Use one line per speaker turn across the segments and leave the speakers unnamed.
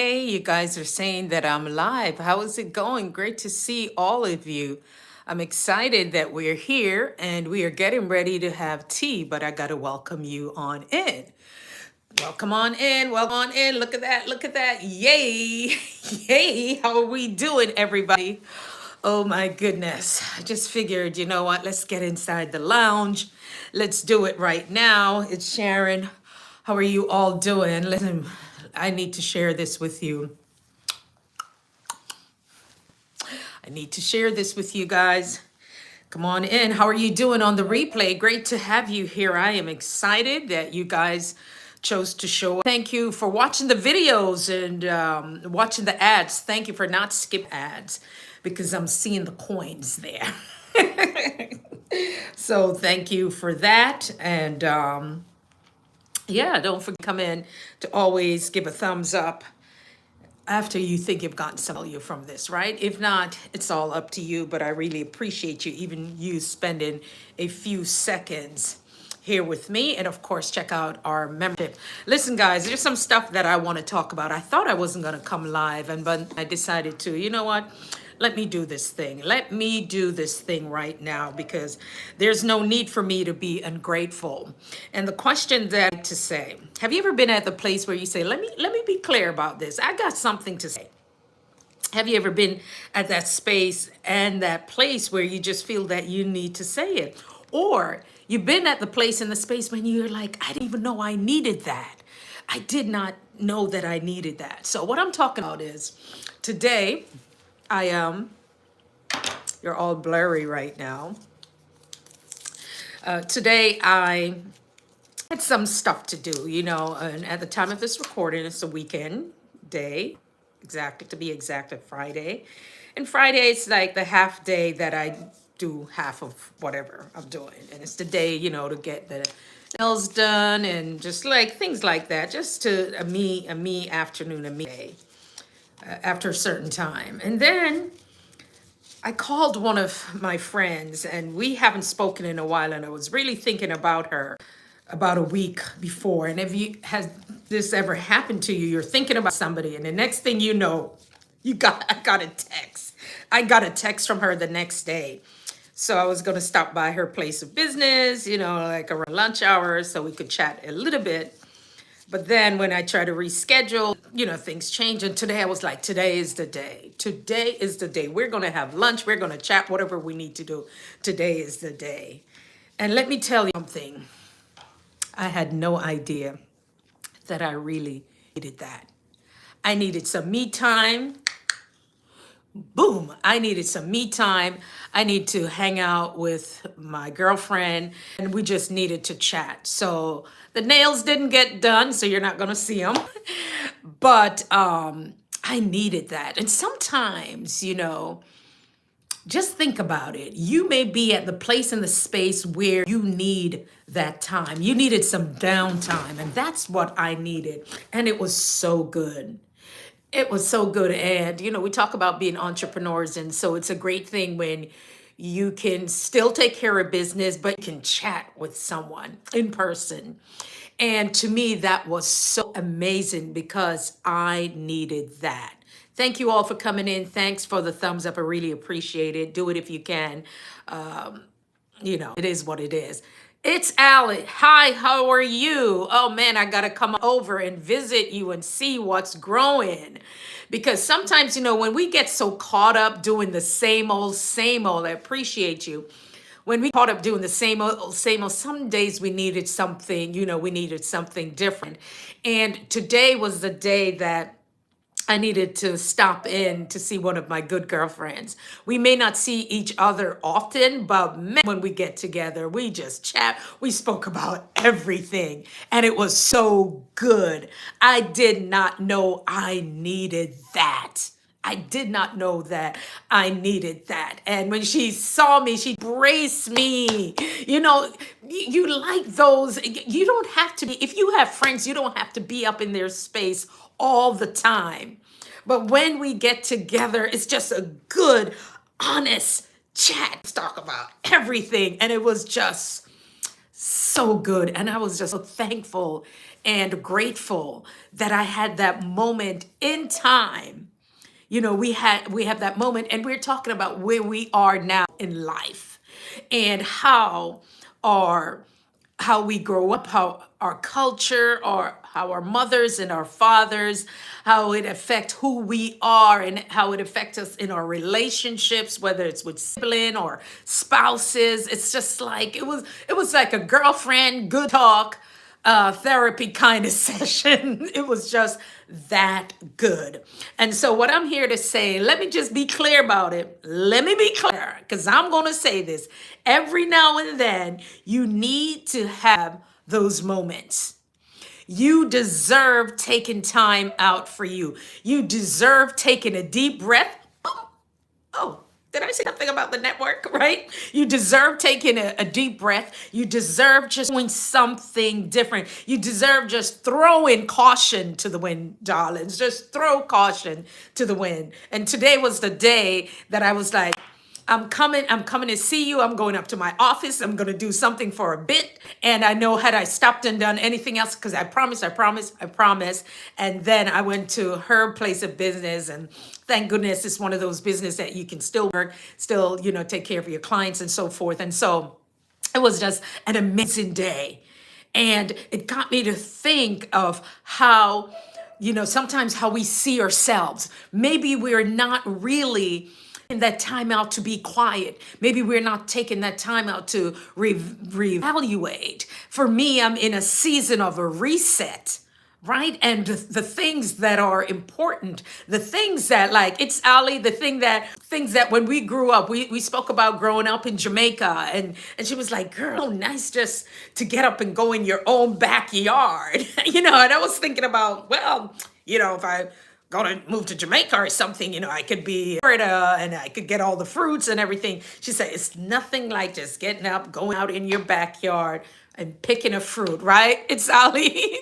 Hey, you guys are saying that I'm live. How is it going? Great to see all of you. I'm excited that we're here and we are getting ready to have tea, but I got to welcome you on in. Welcome on in. Welcome on in. Look at that. Look at that. Yay. Yay. How are we doing, everybody? Oh my goodness. I just figured, you know what? Let's get inside the lounge. Let's do it right now. It's Sharon. How are you all doing? Listen, I need to share this with you. I need to share this with you guys. Come on in. How are you doing on the replay? Great to have you here. I am excited that you guys chose to show up. Thank you for watching the videos and watching the ads. Thank you for not skip ads because I'm seeing the coins there. So thank you for that. And yeah, don't forget to come in to always give a thumbs up after you think you've gotten some value from this, right? If not, it's all up to you, but I really appreciate you, even you spending a few seconds here with me. And of course, check out our membership. Listen, guys, there's some stuff that I want to talk about. I thought I wasn't going to come live, but I decided to, you know what? Let me do this thing. Let me do this thing right now because there's no need for me to be ungrateful. And the question that I like to say, have you ever been at the place where you say, let me be clear about this. I got something to say. Have you ever been at that space and that place where you just feel that you need to say it? Or you've been at the place in the space when you're like, I didn't even know I needed that. I did not know that I needed that. So what I'm talking about is today, I am, you're all blurry right now. Today I had some stuff to do, you know, and at the time of this recording, it's a weekend day, exactly to be exact, a Friday. And Friday is like the half day that I do half of whatever I'm doing. And it's the day, you know, to get the nails done and just like things like that, just to a me afternoon, a me day after a certain time. And then I called one of my friends and we haven't spoken in a while and I was really thinking about her about a week before. And if you has this ever happened to you, you're thinking about somebody and the next thing you know, I got a text. I got a text from her the next day. So I was going to stop by her place of business, you know, like around lunch hour so we could chat a little bit. But then when I try to reschedule, you know, things change. And today I was like, today is the day. Today is the day. We're going to have lunch. We're going to chat, whatever we need to do. Today is the day. And let me tell you something. I had no idea that I really needed that. I needed some me time. Boom, I needed some me time. I need to hang out with my girlfriend and we just needed to chat. So the nails didn't get done, so you're not going to see them. But I needed that. And sometimes, you know, just think about it. You may be at the place in the space where you need that time. You needed some downtime, and that's what I needed. And it was so good. It was so good. And, you know, we talk about being entrepreneurs. And so it's a great thing when you can still take care of business, but you can chat with someone in person. And to me, that was so amazing because I needed that. Thank you all for coming in. Thanks for the thumbs up. I really appreciate it. Do it if you can. You know, it is what it is. It's Allie. Hi, how are you? Oh man, I got to come over and visit you and see what's growing. Because sometimes, you know, when we get so caught up doing the same old, I appreciate you. When we caught up doing the same old, some days we needed something, you know, we needed something different. And today was the day that I needed to stop in to see one of my good girlfriends. We may not see each other often, but man, when we get together, we just chat. We spoke about everything, and it was so good. I did not know I needed that. I did not know that I needed that. And when she saw me, she braced me. You know, you like those. You don't have to be, if you have friends, you don't have to be up in their space all the time. But when we get together, it's just a good, honest chat. Let's talk about everything. And it was just so good. And I was just so thankful and grateful that I had that moment in time. We have that moment, and we're talking about where we are now in life, and our how we grow up, how our culture, or how our mothers and our fathers, how it affects who we are, and how it affects us in our relationships, whether it's with sibling or spouses. It's just like it was like a girlfriend good talk therapy kind of session. It was just that good. And so, what I'm here to say, let me just be clear about it. Let me be clear, because I'm going to say this every now and then. You need to have those moments. You deserve taking time out for you. You deserve taking a deep breath. Oh, did I say something about the network, right? You deserve taking a deep breath. You deserve just doing something different. You deserve just throwing caution to the wind, darlings. Just throw caution to the wind. And today was the day that I was like, I'm coming to see you. I'm going up to my office. I'm going to do something for a bit. And I know, had I stopped and done anything else, because I promise. And then I went to her place of business, and thank goodness it's one of those business that you can still work, still, take care of your clients and so forth. And so it was just an amazing day. And it got me to think of how, sometimes how we see ourselves. Maybe we're not really in that time out to be quiet. Maybe we're not taking that time out to reevaluate. For me, I'm in a season of a reset, right? And the things that are important, the things that, like, it's Ali, things that when we grew up, we spoke about growing up in Jamaica, and she was like, girl, so nice just to get up and go in your own backyard. And I was thinking about, well, if I gonna move to Jamaica or something, I could be in Florida and I could get all the fruits and everything. She said, it's nothing like just getting up, going out in your backyard and picking a fruit, right? It's Ali.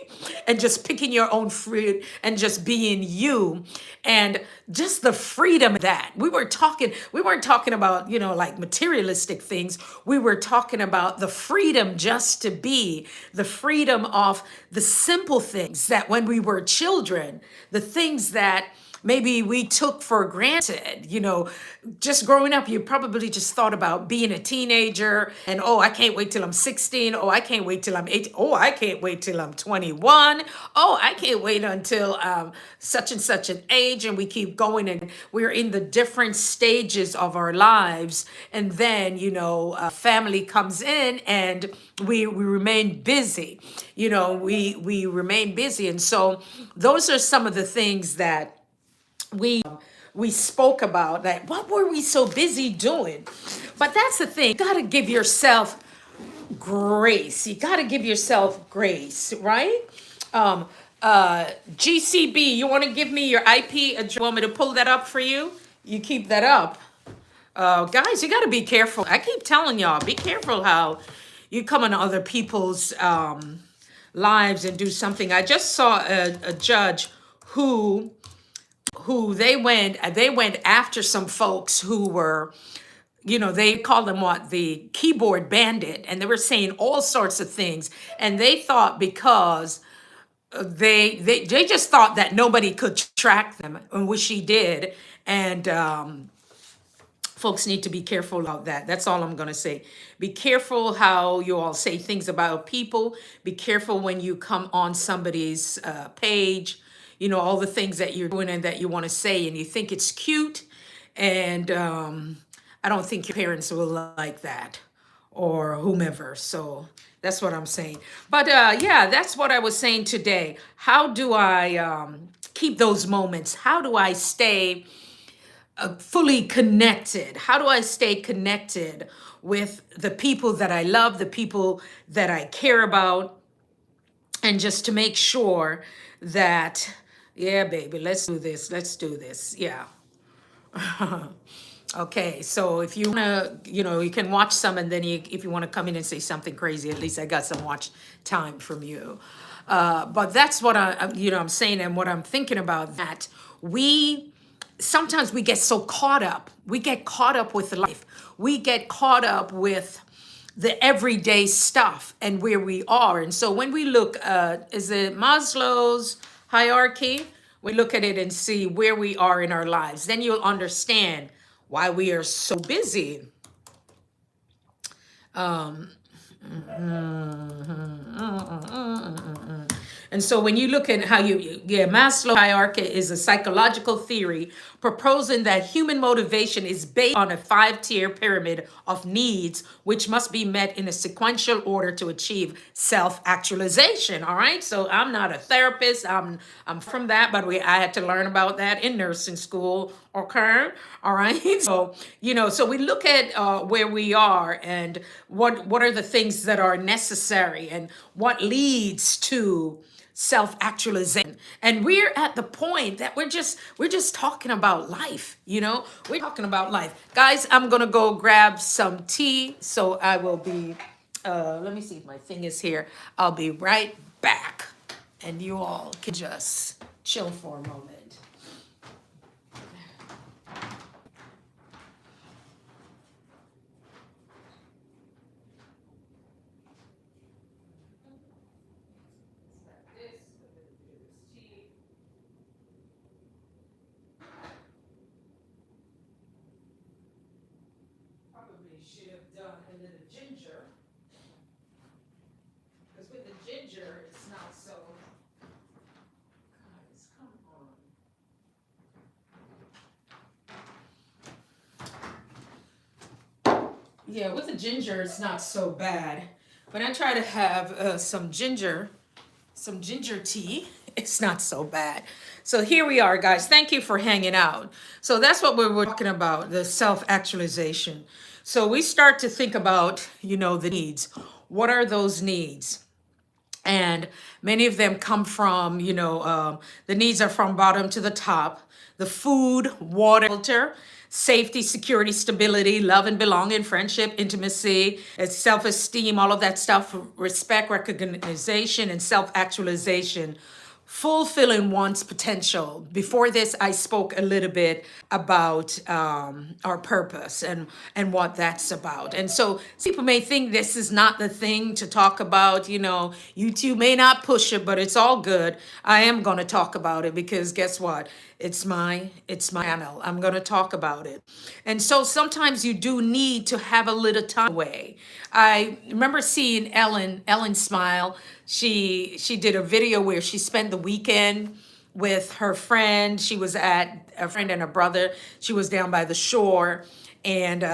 And just picking your own fruit and just being you. And just the freedom of that. We weren't talking about, like materialistic things. We were talking about the freedom just to be, the freedom of the simple things that when we were children, the things that maybe we took for granted. Just growing up, you probably just thought about being a teenager and, oh, I can't wait till I'm 16. Oh, I can't wait till I'm 18. Oh, I can't wait till I'm 21. Oh, I can't wait until such and such an age. And we keep going, and we're in the different stages of our lives. And then, family comes in, and we remain busy. We remain busy. And so those are some of the things that we spoke about, that what were we so busy doing? But that's the thing. You got to give yourself grace. You got to give yourself grace, right? GCB, you want to give me your IP address? You want me to pull that up for you? You keep that up. Guys, you got to be careful. I keep telling y'all, be careful how you come into other people's lives and do something. I just saw a judge who they went after some folks who were, they called them the keyboard bandit, and they were saying all sorts of things, and they thought because they just thought that nobody could track them, and which she did. And folks need to be careful about that. That's all I'm going to say. Be careful how you all say things about people. Be careful when you come on somebody's page, all the things that you're doing and that you want to say, and you think it's cute. And I don't think your parents will like that, or whomever. So that's what I'm saying. But yeah, that's what I was saying today. How do I keep those moments? How do I stay fully connected? How do I stay connected with the people that I love, the people that I care about, and just to make sure that, yeah, baby, let's do this. Yeah. Okay, so if you wanna, you can watch some, and then if you want to come in and say something crazy, at least I got some watch time from you. But that's what I'm saying, and what I'm thinking about, that sometimes we get so caught up. We get caught up with life. We get caught up with the everyday stuff and where we are. And so when we look at, is it Maslow's hierarchy? We look at it and see where we are in our lives. Then you'll understand why we are so busy. And so when you look at how yeah, Maslow hierarchy is a psychological theory proposing that human motivation is based on a 5-tier pyramid of needs, which must be met in a sequential order to achieve self-actualization. All right. So I'm not a therapist. I'm from that, but I had to learn about that in nursing school. Okay. All right. So, so we look at where we are and what are the things that are necessary and what leads to self-actualization. And we're at the point that we're just talking about life. We're talking about life. Guys, I'm gonna go grab some tea. So I will be let me see if my thing is here. I'll be right back. And you all can just chill for a moment. Probably should have done a little ginger, because with the ginger, it's not so. Guys, come on. Yeah, with the ginger, it's not so bad. When I try to have some ginger tea, it's not so bad. So here we are, guys. Thank you for hanging out. So that's what we were talking about, the self-actualization. So we start to think about, the needs. What are those needs? And many of them come from, the needs are from bottom to the top. The food, water, shelter, safety, security, stability, love and belonging, friendship, intimacy, self-esteem, all of that stuff, respect, recognition, and self-actualization, fulfilling one's potential. Before this, I spoke a little bit about our purpose and what that's about. And so people may think this is not the thing to talk about. YouTube may not push it, but it's all good. I am going to talk about it because guess what? It's my channel. I'm going to talk about it. And so sometimes you do need to have a little time away. I remember seeing Ellen smile. She did a video where she spent the weekend with her friend. She was at a friend and a brother. She was down by the shore, and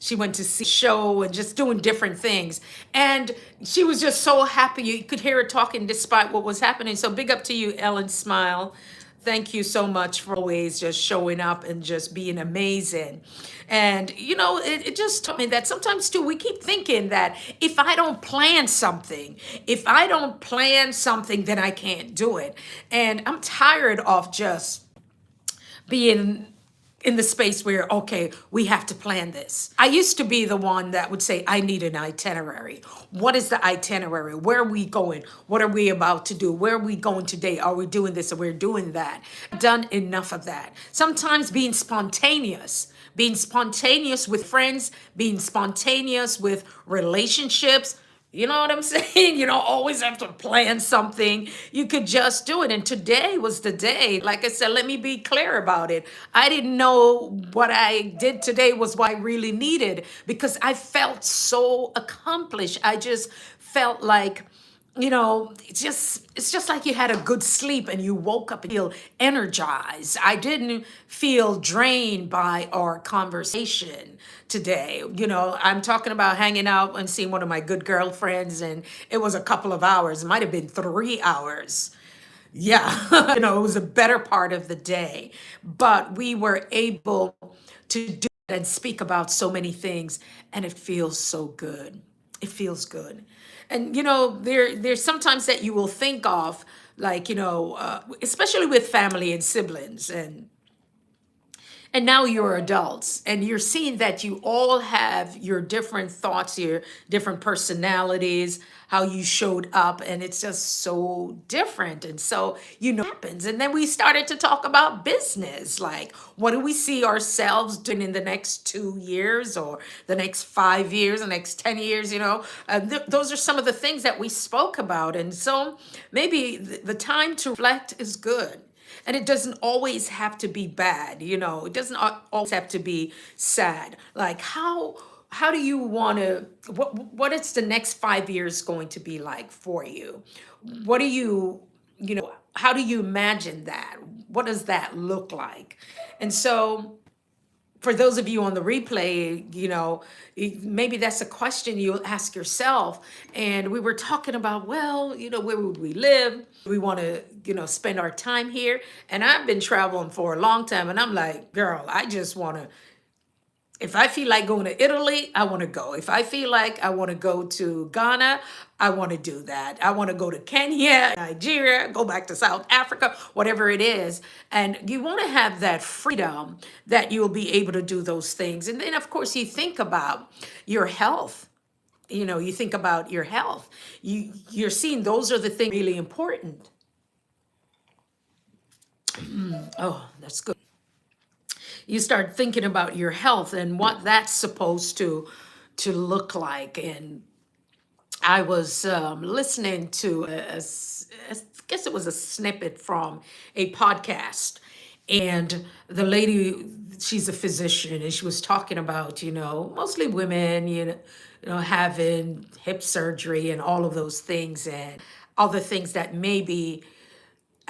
she went to see a show and just doing different things. And she was just so happy. You could hear her talking despite what was happening. So big up to you, Ellen Smile. Thank you so much for always just showing up and just being amazing. And, it just taught me that sometimes too, we keep thinking that if I don't plan something, then I can't do it. And I'm tired of just being in the space where, okay, we have to plan this. I used to be the one that would say, I need an itinerary. What is the itinerary? Where are we going? What are we about to do? Where are we going today? Are we doing this or we're doing that? I've done enough of that. Sometimes being spontaneous with friends, being spontaneous with relationships. You know what I'm saying? You don't always have to plan something. You could just do it. And today was the day. Like I said, let me be clear about it. I didn't know what I did today was what I really needed because I felt so accomplished. I just felt like, it's just like you had a good sleep and you woke up and feel energized. I didn't feel drained by our conversation today. I'm talking about hanging out and seeing one of my good girlfriends, and it was a couple of hours. It might have been 3 hours. Yeah, it was a better part of the day, but we were able to do it and speak about so many things, and it feels so good. It feels good. And there's sometimes that you will think of, like, especially with family and siblings, And now you're adults and you're seeing that you all have your different thoughts, your different personalities, how you showed up, and it's just so different. And so, what happens. And then we started to talk about business. Like, what do we see ourselves doing in the next 2 years or the next 5 years, the next 10 years, those are some of the things that we spoke about. And so maybe the time to reflect is good. And it doesn't always have to be bad, it doesn't always have to be sad. Like, how do you want to, what is the next 5 years going to be like for you? What do how do you imagine that? What does that look like? And so for those of you on the replay, maybe that's a question you'll ask yourself. And we were talking about, well, where would we live? We want to, spend our time here. And I've been traveling for a long time. And I'm like, girl, I just want to, if I feel like going to Italy, I want to go. If I feel like I want to go to Ghana, I want to do that. I want to go to Kenya, Nigeria, go back to South Africa, whatever it is. And you want to have that freedom that you'll be able to do those things. And then, of course, you think about your health. You think about your health. You're seeing those are the things really important. Oh, that's good. You start thinking about your health and what that's supposed to look like. And I was listening to I guess it was a snippet from a podcast, and the lady, she's a physician, and she was talking about mostly women, having hip surgery and all of those things and other things that maybe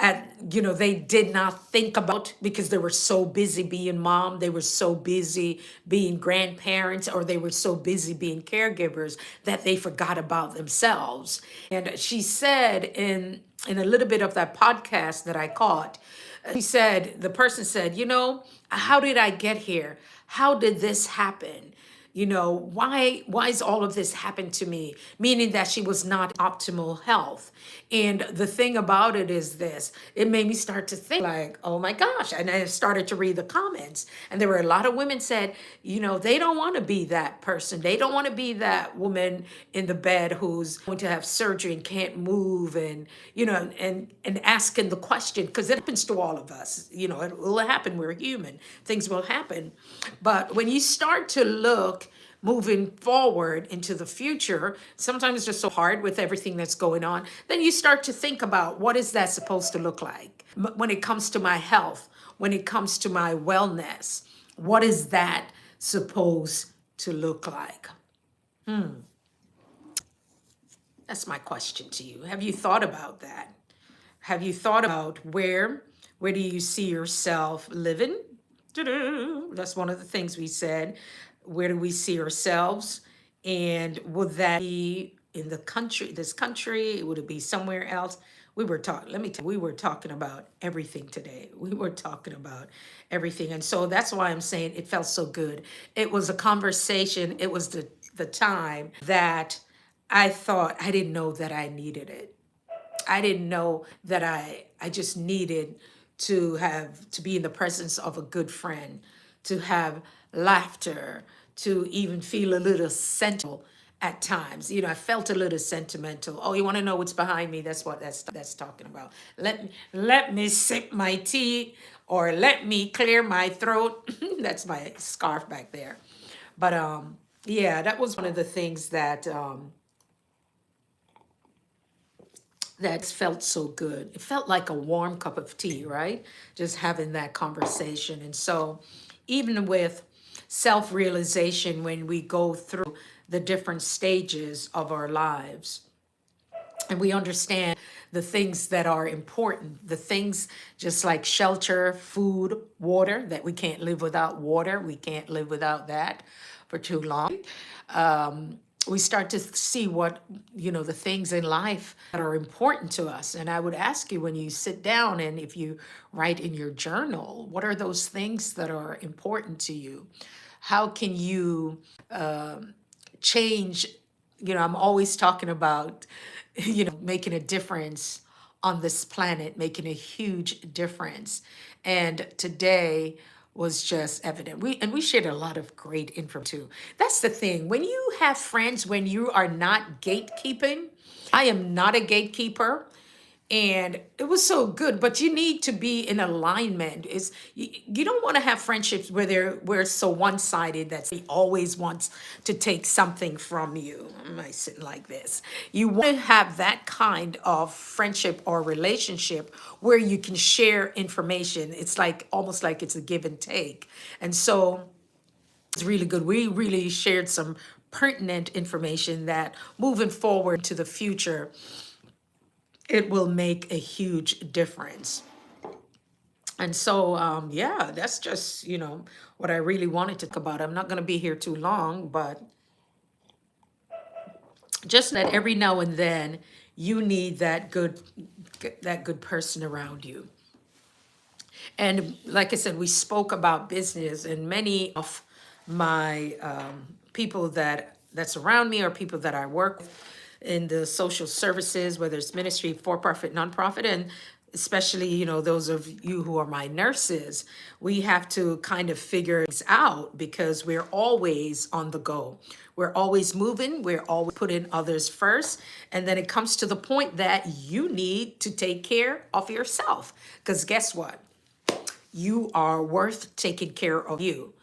they did not think about because they were so busy being mom, they were so busy being grandparents, or they were so busy being caregivers that they forgot about themselves. And she said in a little bit of that podcast that I caught, the person said, how did I get here? How did this happen? Why is all of this happened to me? Meaning that she was not optimal health. And the thing about it is this, it made me start to think like, oh my gosh. And I started to read the comments, and there were a lot of women said, they don't want to be that person. They don't want to be that woman in the bed who's going to have surgery and can't move, and and asking the question, because it happens to all of us. It will happen. We're human. Things will happen. But when you start to look moving forward into the future, sometimes it's just so hard with everything that's going on, then you start to think about, what is that supposed to look like when it comes to my health, when it comes to my wellness? What is that supposed to look like? That's my question to you. Have you thought about that? Have you thought about where do you see yourself living? Doo-doo. That's one of the things we said. Where do we see ourselves? And would that be in this country? Would it be somewhere else? Let me tell you, we were talking about everything today. We were talking about everything. And so that's why I'm saying it felt so good. It was a conversation. It was the time that I thought I didn't know that I needed it. I didn't know that I just needed to be in the presence of a good friend, to have laughter, to even feel a little sentimental at times. I felt a little sentimental. Oh, you want to know what's behind me? That's what that's talking about. Let me sip my tea, or let me clear my throat. That's my scarf back there. But yeah, that was one of the things that felt so good. It felt like a warm cup of tea, right? Just having that conversation. And so even with self-realization, when we go through the different stages of our lives, and we understand the things that are important, the things just like shelter, food, water, that we can't live without water. We can't live without that for too long. We start to see what, the things in life that are important to us. And I would ask you, when you sit down and if you write in your journal, what are those things that are important to you? How can you change? I'm always talking about, making a difference on this planet, making a huge difference. And today, was just evident. We shared a lot of great information too. That's the thing. When you have friends, when you are not gatekeeping, I am not a gatekeeper, and it was so good, but you need to be in alignment. Is you don't want to have friendships where where it's so one-sided that he always wants to take something from you. I might sit like this. You want to have that kind of friendship or relationship where you can share information. It's like almost like it's a give and take. And so it's really good. We really shared some pertinent information that moving forward to the future, it will make a huge difference. And so, yeah, that's just, what I really wanted to talk about. I'm not going to be here too long, but just that every now and then you need that good person around you. And like I said, we spoke about business, and many of my people that surround me, or people that I work with in the social services, whether it's ministry, for-profit, nonprofit, and especially, those of you who are my nurses, we have to kind of figure things out because we're always on the go. We're always moving, we're always putting others first. And then it comes to the point that you need to take care of yourself. Because guess what? You are worth taking care of you.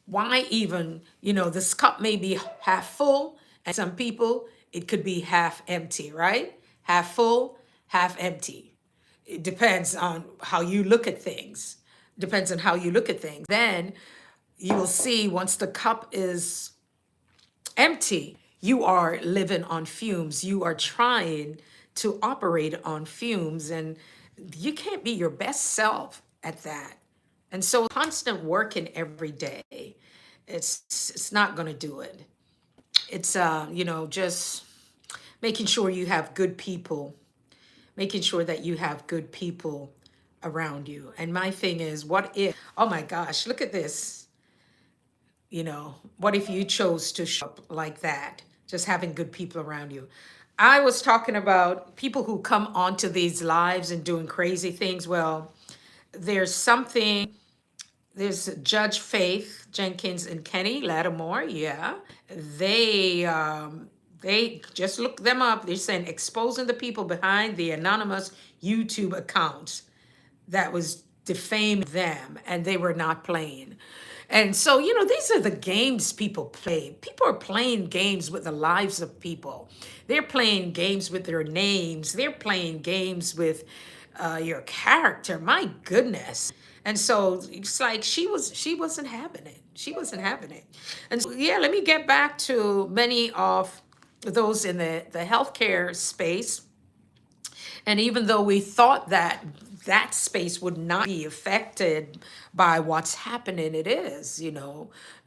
Why even, this cup may be half full, and some people, it could be half empty, right? Half full, half empty. It depends on how you look at things. Depends on how you look at things. Then you will see once the cup is empty, you are living on fumes. You are trying to operate on fumes, and you can't be your best self at that. And so constant working every day, it's not going to do it. It's just making sure you have good people, making sure that you have good people around you. And my thing is, what if, oh my gosh, look at this. What if you chose to show up like that, just having good people around you? I was talking about people who come onto these lives and doing crazy things. Well, there's something, there's Judge Faith Jenkins and Kenny Lattimore. Yeah, they just look them up. They're saying exposing the people behind the anonymous YouTube accounts that was defaming them, and they were not playing. And so, these are the games people play. People are playing games with the lives of people. They're playing games with their names. They're playing games with your character. My goodness. And so it's like she wasn't having it. She wasn't having it. And so, yeah, let me get back to many of those in the healthcare space. And even though we thought that that space would not be affected by what's happening, it is.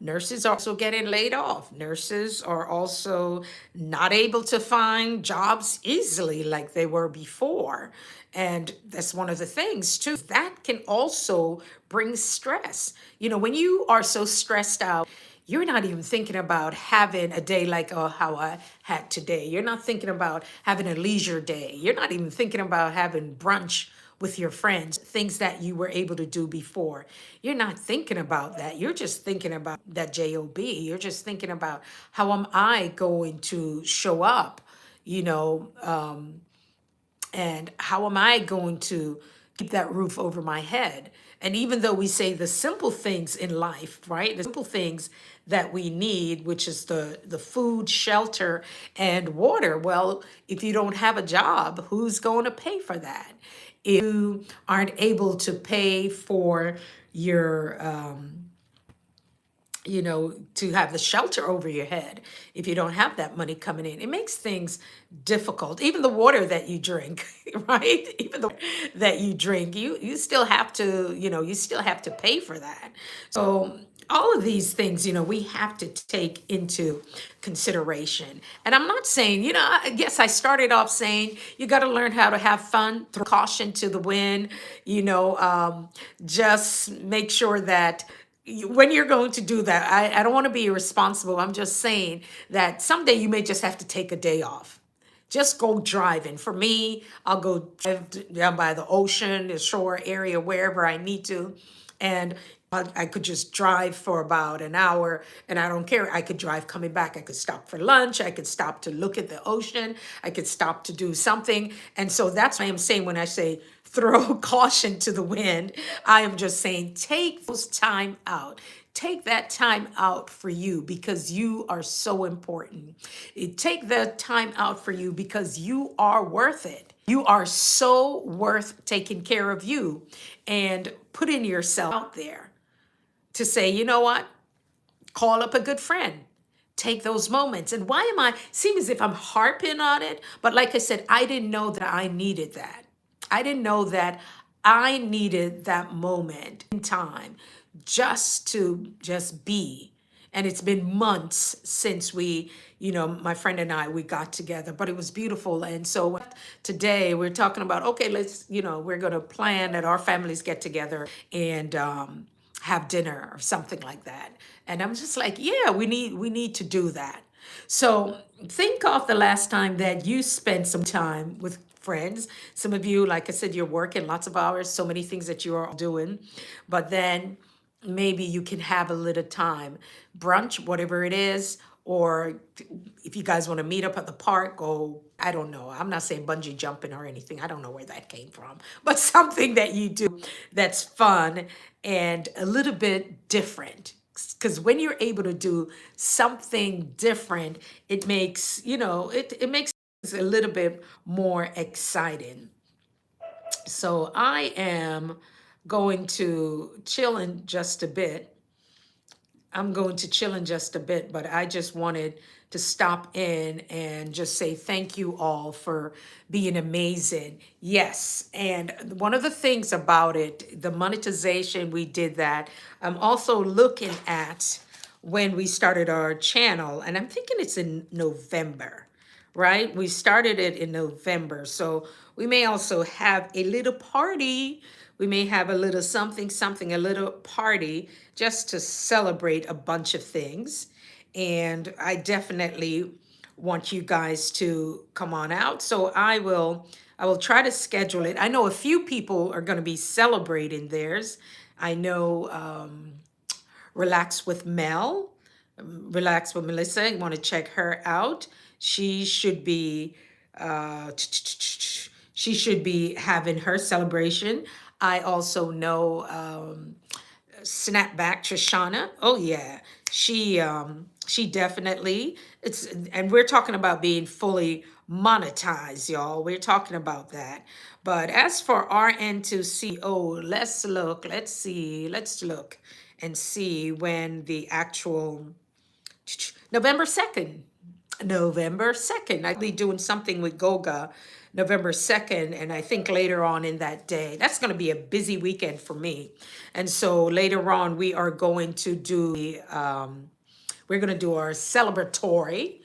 Nurses are also getting laid off. Nurses are also not able to find jobs easily like they were before. And that's one of the things too. That can also bring stress. When you are so stressed out, you're not even thinking about having a day like how I had today. You're not thinking about having a leisure day. You're not even thinking about having brunch with your friends, things that you were able to do before. You're not thinking about that. You're just thinking about that job. You're just thinking about how am I going to show up, you know, and how am I going to keep that roof over my head? And even though we say the simple things in life, right? The simple things that we need, which is the food, shelter, and water. Well, if you don't have a job, who's going to pay for that? If you aren't able to pay for your to have the shelter over your head, if you don't have that money coming in, it makes things difficult. Even the water that you drink, right? Even the water that you drink, you still have to, you still have to pay for that. So all of these things, we have to take into consideration. And I'm not saying, I guess I started off saying you got to learn how to have fun, throw caution to the wind, just make sure that when you're going to do that, I don't want to be irresponsible. I'm just saying that someday you may just have to take a day off. Just go driving. For me, I'll go drive down by the ocean, the shore area, wherever I need to. And I could just drive for about an hour and I don't care. I could drive coming back. I could stop for lunch. I could stop to look at the ocean. I could stop to do something. And so that's what I am saying when I say throw caution to the wind. I am just saying take those time out. Take that time out for you because you are so important. Take the time out for you because you are worth it. You are so worth taking care of you and putting yourself out there to say, you know what? Call up a good friend. Take those moments. And why am I seem as if I'm harping on it? But like I said, I didn't know that I needed that. I didn't know that I needed that moment in time just to just be. And it's been months since we, my friend and I, we got together, but it was beautiful. And so today we're talking about, okay, let's, we're going to plan that our families get together and have dinner or something like that. And I'm just like, yeah, we need to do that. So think of the last time that you spent some time with friends. Some of you, like I said, you're working lots of hours, so many things that you're doing, but then maybe you can have a little time, brunch, whatever it is, or if you guys want to meet up at the park, go, I don't know. I'm not saying bungee jumping or anything. I don't know where that came from, but something that you do that's fun and a little bit different. Because when you're able to do something different, it makes, it makes it a little bit more exciting. So I am going to chill in just a bit. I'm going to chill in just a bit, but I just wanted to stop in and just say thank you all for being amazing. Yes. And one of the things about it, the monetization, we did that. I'm also looking at when we started our channel, and I'm thinking it's in November, right? We started it in November. So we may also have a little party. We may have a little something, a little party just to celebrate a bunch of things. And I definitely want you guys to come on out. So I will try to schedule it. I know a few people are going to be celebrating theirs. I know Relax with Mel, Relax with Melissa. You want to check her out. She should be uh, she should be having her celebration. I also know Snapback Trishana. Oh yeah, she definitely it's and we're talking about being fully monetized, y'all. We're talking about that. But as for RN2CO, let's see, let's look and see when the actual November 2nd. November 2nd. I'll be doing something with Goga November 2nd. And I think later on in that day, that's going to be a busy weekend for me. And so later on, we are going to do, we're going to do our celebratory.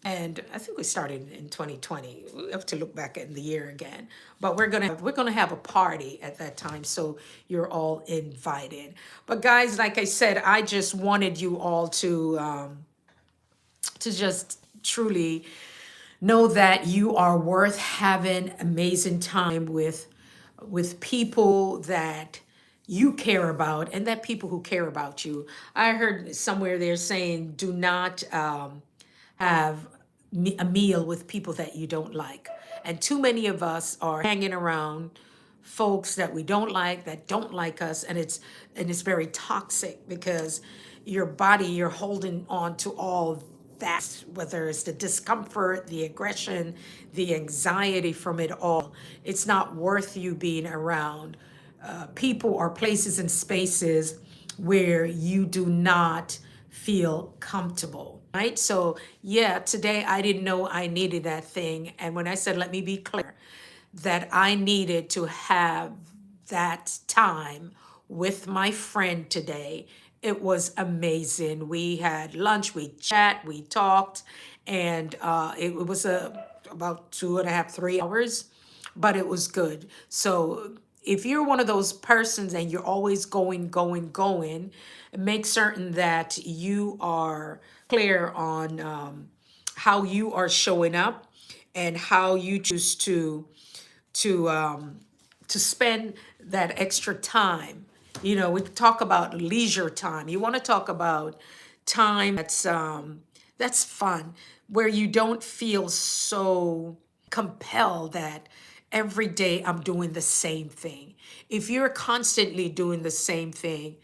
And I think we started in 2020. We have to look back in the year again. But we're gonna have a party at that time, so you're all invited. But guys, like I said, I just wanted you all to just truly know that you are worth having amazing time with people that you care about and that people who care about you. I heard somewhere they're saying do not have a meal with people that you don't like. And too many of us are hanging around folks that we don't like, that don't like us, and it's very toxic because your body, you're holding on to all that, whether it's the discomfort, the aggression, the anxiety from it all. It's not worth you being around people or places and spaces where you do not feel comfortable, right? So, yeah, today I didn't know I needed that thing. And when I said, let me be clear, that I needed to have that time with my friend today. It was amazing. We had lunch, we chat, we talked, and it was about 2.5, 3 hours, but it was good. So if you're one of those persons and you're always going, make certain that you are clear on how you are showing up and how you choose to to spend that extra time. You know, we talk about leisure time. You want to talk about time that's fun, where you don't feel so compelled that every day I'm doing the same thing. If you're constantly doing the same thing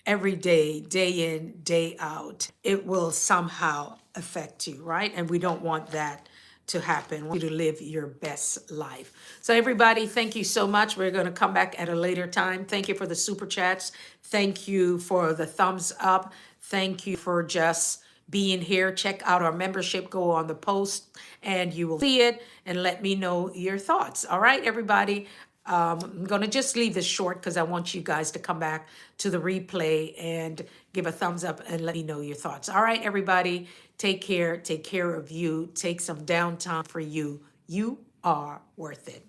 every day, day in, day out, it will somehow affect you, right? And we don't want that to happen. We want you to live your best life. So everybody, thank you so much. We're going to come back at a later time. Thank you for the super chats. Thank you for the thumbs up. Thank you for just being here. Check out our membership. Go on the post and you will see it and let me know your thoughts. All right, everybody. I'm going to just leave this short because I want you guys to come back to the replay and give a thumbs up and let me know your thoughts. All right, everybody, take care. Take care of you. Take some downtime for you. You are worth it.